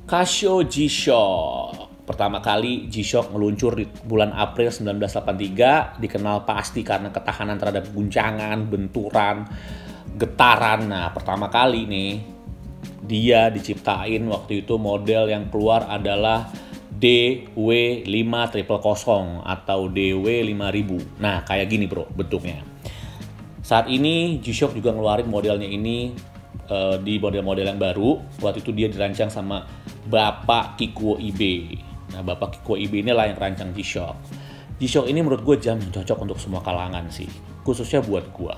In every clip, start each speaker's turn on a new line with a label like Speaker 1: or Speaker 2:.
Speaker 1: Casio G-Shock. Pertama kali G-Shock meluncur di bulan April 1983, dikenal pasti karena ketahanan terhadap guncangan, benturan, getaran. Nah, pertama kali nih dia diciptain waktu itu model yang keluar adalah DW5000 atau DW5000. Nah, kayak gini bro bentuknya. Saat ini G-Shock juga ngeluarin modelnya ini di model-model yang baru. Waktu itu dia dirancang sama Bapak Kikuo Ibe. Nah, Bapak Kikuo Ibe inilah yang rancang G-Shock. G-Shock ini menurut gue jam yang cocok untuk semua kalangan sih, khususnya buat gue.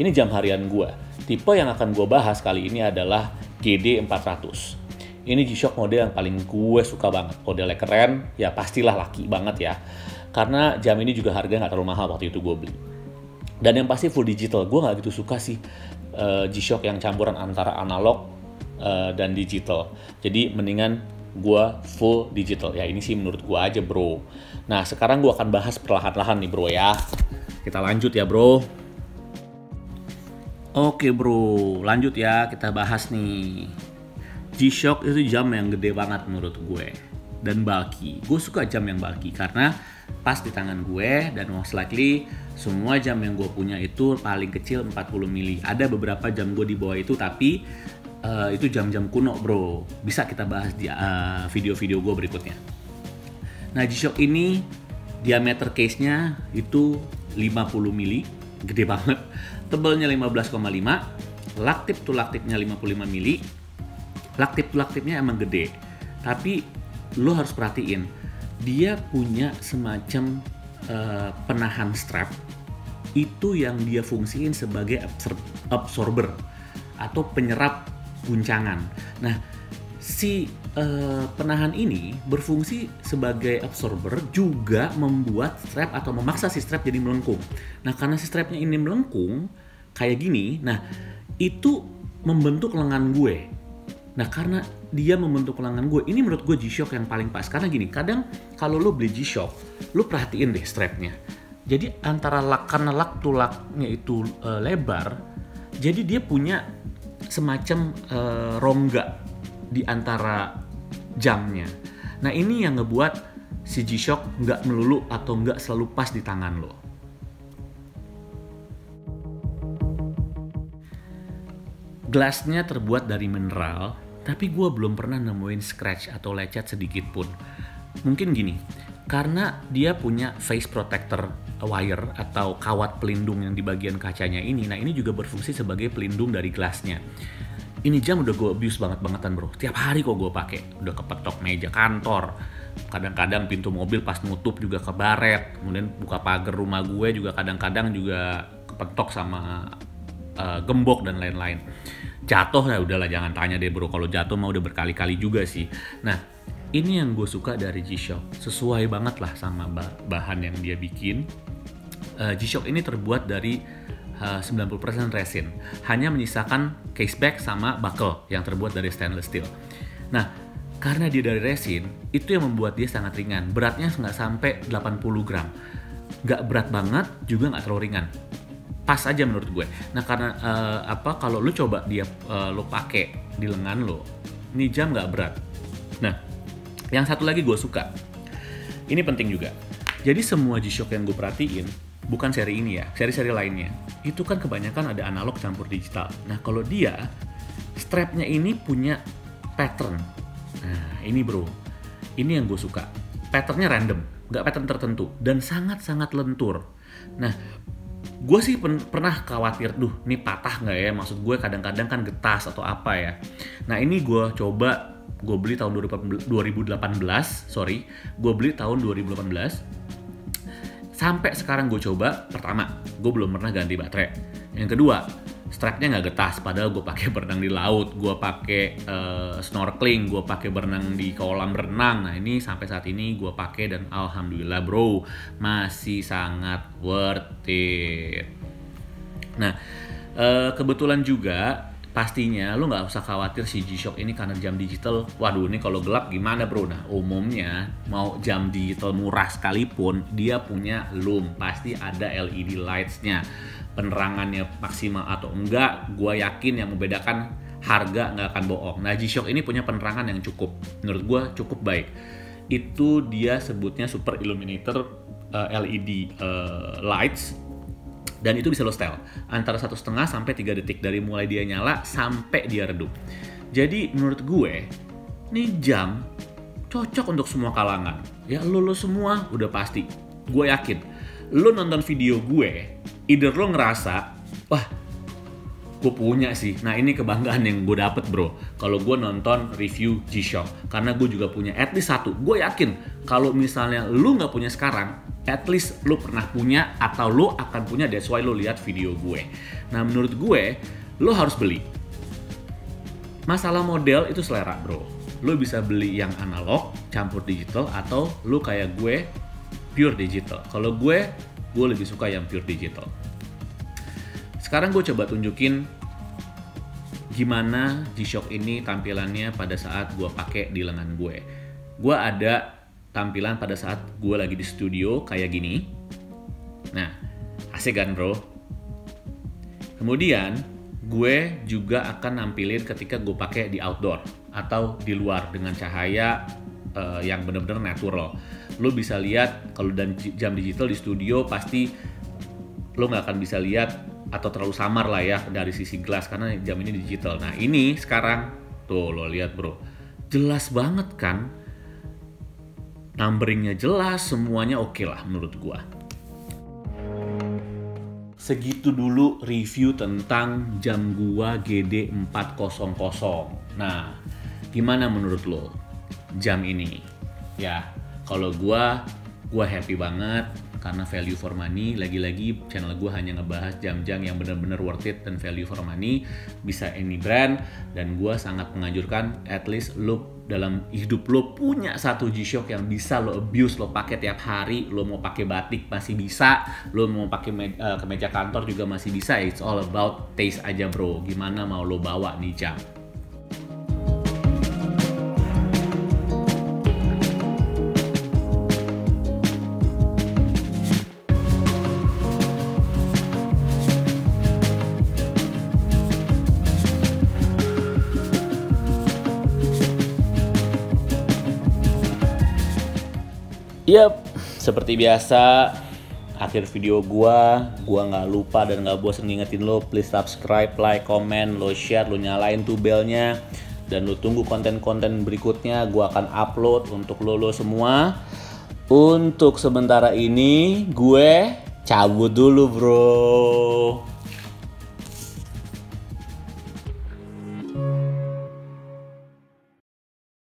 Speaker 1: Ini jam harian gue. Tipe yang akan gue bahas kali ini adalah GD400. Ini G-Shock model yang paling gue suka banget. Modelnya keren, ya pastilah laki banget ya. Karena jam ini juga harganya nggak terlalu mahal waktu itu gue beli. Dan yang pasti full digital. Gue nggak gitu suka sih G-Shock yang campuran antara analog dan digital. Jadi mendingan gue full digital. Ya ini sih menurut gue aja bro. Nah sekarang gue akan bahas perlahan-lahan nih bro ya. Kita lanjut ya bro. Oke bro, lanjut ya, kita bahas nih. G-Shock itu jam yang gede banget menurut gue. Dan bulky. Gue suka jam yang bulky karena pas di tangan gue, dan most likely semua jam yang gue punya itu paling kecil 40 mili. Ada beberapa jam gue di bawah itu, tapi itu jam-jam kuno bro. Bisa kita bahas di video-video gue berikutnya. Nah G-Shock ini diameter case-nya itu 50 mili, gede banget. Tebelnya 15,5, laktip to laktipnya 55 mili. Laktip to laktipnya emang gede, tapi lo harus perhatiin, dia punya semacam penahan strap itu yang dia fungsiin sebagai absorber atau penyerap guncangan. Nah, si penahan ini berfungsi sebagai absorber juga membuat strap atau memaksa si strap jadi melengkung. Nah, karena si strapnya ini melengkung kayak gini, nah itu membentuk lengan gue. Nah, karena dia membentuk lengan gue, ini menurut gue G-Shock yang paling pas. Karena gini, kadang kalau lo beli G-Shock, lo perhatiin deh strapnya. Jadi antara karena lak to laknya itu lebar, jadi dia punya semacam rongga di antara jamnya. Nah ini yang ngebuat si G-Shock nggak melulu atau nggak selalu pas di tangan lo. Gelasnya terbuat dari mineral, tapi gue belum pernah nemuin scratch atau lecet sedikit pun. Mungkin gini, karena dia punya face protector wire atau kawat pelindung yang di bagian kacanya ini. Nah ini juga berfungsi sebagai pelindung dari gelasnya. Ini jam udah gue abuse banget-bangetan bro. Tiap hari kok gue pakai. Udah kepetok meja kantor. Kadang-kadang pintu mobil pas nutup juga kebaret. Kemudian buka pagar rumah gue juga kadang-kadang juga kepetok sama gembok dan lain-lain. Jatuh ya udahlah jangan tanya deh bro. Kalau jatuh mah udah berkali-kali juga sih. Nah ini yang gue suka dari G-Shock. Sesuai banget lah sama bahan yang dia bikin. G-Shock ini terbuat dari 90% resin. Hanya menyisakan caseback sama buckle yang terbuat dari stainless steel. Nah, karena dia dari resin, itu yang membuat dia sangat ringan. Beratnya nggak sampai 80 gram. Nggak berat banget, juga nggak terlalu ringan. Pas aja menurut gue. Nah, karena kalau lu coba dia lu pakai di lengan lo, ini jam nggak berat. Nah, yang satu lagi gue suka. Ini penting juga. Jadi semua G-Shock yang gue perhatiin, bukan seri ini ya, seri-seri lainnya, itu kan kebanyakan ada analog campur digital. Nah kalau dia, strapnya ini punya pattern. Nah ini bro, ini yang gue suka. Patternnya random, nggak pattern tertentu, dan sangat-sangat lentur. Nah gue sih pernah khawatir, ini patah nggak ya? Maksud gue kadang-kadang kan getas atau apa ya. Nah ini gue coba, gue beli tahun 2018, gue beli tahun 2018. Sampai sekarang gue coba, pertama, gue belum pernah ganti baterai. Yang kedua, strapnya nggak getas, padahal gue pakai berenang di laut, gue pakai snorkeling, gue pakai berenang di kolam renang. Nah ini sampai saat ini gue pakai dan alhamdulillah bro, masih sangat worth it. Nah, kebetulan juga pastinya lu nggak usah khawatir si G-Shock ini karena jam digital, waduh ini kalau gelap gimana bro. Nah umumnya mau jam digital murah sekalipun dia punya loom, pasti ada LED lights-nya. Penerangannya maksimal atau enggak, gue yakin yang membedakan harga nggak akan bohong. Nah, G-Shock ini punya penerangan yang cukup, menurut gue cukup baik. Itu dia sebutnya Super Illuminator LED lights, dan itu bisa lo setel antara 1,5 sampai 3 detik dari mulai dia nyala sampai dia redup. Jadi menurut gue, nih jam cocok untuk semua kalangan. Ya lo semua udah pasti. Gue yakin, lo nonton video gue, either lo ngerasa, wah gue punya sih. Nah ini kebanggaan yang gue dapet bro, kalau gue nonton review G-Shock. Karena gue juga punya at least satu. Gue yakin kalau misalnya lo nggak punya sekarang, at least lo pernah punya atau lo akan punya, that's why lo lihat video gue. Nah menurut gue, lo harus beli. Masalah model itu selera bro. Lo bisa beli yang analog, campur digital, atau lo kayak gue, pure digital. Kalau gue lebih suka yang pure digital. Sekarang gue coba tunjukin gimana G-Shock ini tampilannya pada saat gue pakai di lengan gue. Gue ada tampilan pada saat gue lagi di studio kayak gini. Nah, asik kan bro? Kemudian gue juga akan nampilin ketika gue pakai di outdoor atau di luar dengan cahaya yang bener-bener natural. Lo bisa lihat kalau jam digital di studio pasti lo nggak akan bisa lihat atau terlalu samar lah ya dari sisi gelas karena jam ini digital. Nah ini sekarang tuh lo lihat bro, jelas banget kan, numberingnya jelas, semuanya oke lah menurut gua. Segitu dulu review tentang jam gua GD400. Nah gimana menurut lo jam ini? Ya kalau gua happy banget karena value for money. Lagi-lagi channel gue hanya ngebahas jam-jam yang benar-benar worth it dan value for money, bisa any brand. Dan gue sangat menganjurkan at least lo dalam hidup lo punya satu G-Shock yang bisa lo abuse, lo pakai tiap hari. Lo mau pakai batik masih bisa, lo mau pakai kemeja kantor juga masih bisa. It's all about taste aja bro, gimana mau lo bawa nih jam. Yap, seperti biasa, akhir video gua nggak lupa dan nggak bosan ngingetin lo, please subscribe, like, comment, lo share, lo nyalain tuh belnya, dan lo tunggu konten-konten berikutnya. Gua akan upload untuk lo semua. Untuk sementara ini, gue cabut dulu bro.